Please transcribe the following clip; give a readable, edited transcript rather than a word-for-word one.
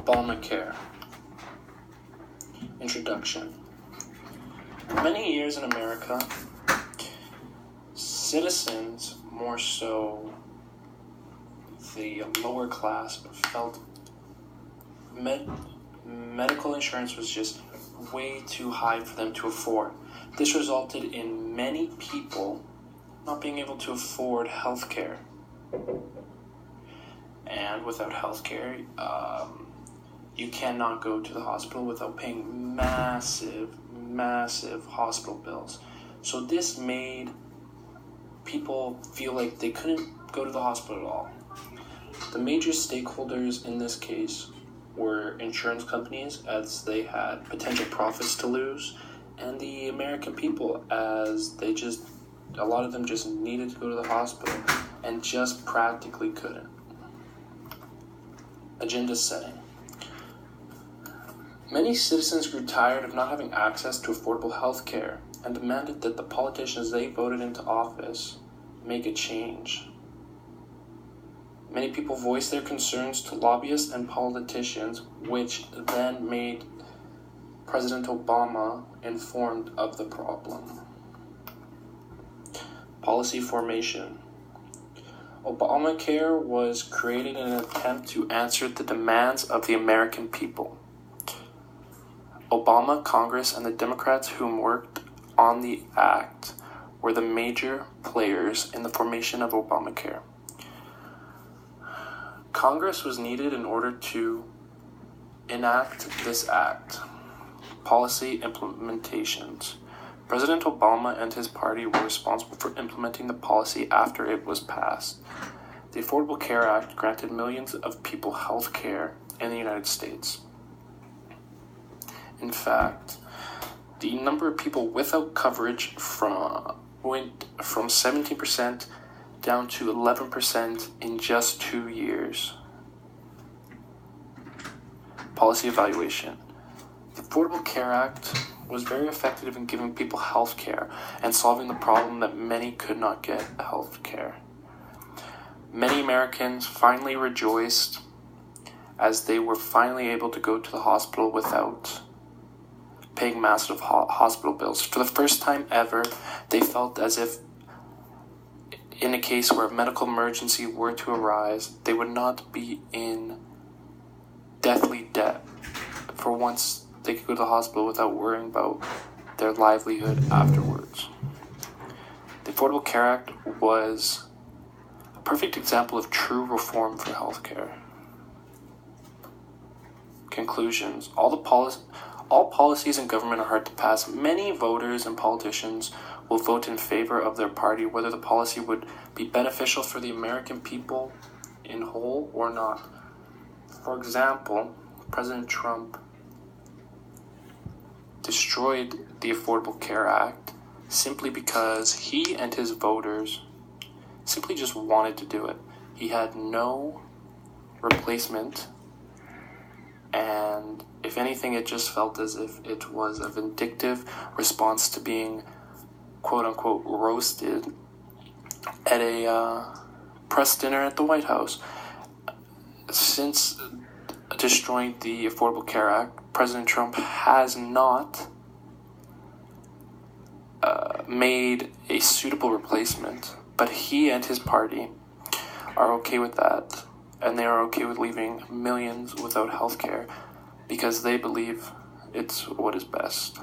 Obamacare. Introduction. For many years in America, citizens, more so the lower class, felt medical insurance was just way too high for them to afford. This resulted in many people not being able to afford health care. And without health care, you cannot go to the hospital without paying massive hospital bills. So this made people feel like they couldn't go to the hospital at all. The major stakeholders in this case were insurance companies, as they had potential profits to lose, and the American people, as a lot of them just needed to go to the hospital and just practically couldn't. Agenda setting. Many citizens grew tired of not having access to affordable health care and demanded that the politicians they voted into office make a change. Many people voiced their concerns to lobbyists and politicians, which then made President Obama informed of the problem. Policy formation. Obamacare was created in an attempt to answer the demands of the American people. Obama, Congress, and the Democrats who worked on the act were the major players in the formation of Obamacare. Congress was needed in order to enact this act. Policy implementations. President Obama and his party were responsible for implementing the policy after it was passed. The Affordable Care Act granted millions of people health care in the United States. In fact, the number of people without coverage went from 17% down to 11% in just 2 years. Policy evaluation. The Affordable Care Act was very effective in giving people health care and solving the problem that many could not get health care. Many Americans finally rejoiced as they were finally able to go to the hospital without paying massive hospital bills. For the first time ever, they felt as if in a case where a medical emergency were to arise, they would not be in deathly debt. For once, they could go to the hospital without worrying about their livelihood afterwards. The Affordable Care Act was a perfect example of true reform for healthcare. Conclusions. All policies in government are hard to pass. Many voters and politicians will vote in favor of their party, whether the policy would be beneficial for the American people in whole or not. For example, President Trump destroyed the Affordable Care Act simply because he and his voters simply just wanted to do it. He had no replacement, and if anything, it just felt as if it was a vindictive response to being quote-unquote roasted at a press dinner at the White House. Since destroying the Affordable Care Act, President Trump has not made a suitable replacement, but he and his party are okay with that, and they are okay with leaving millions without health care because they believe it's what is best.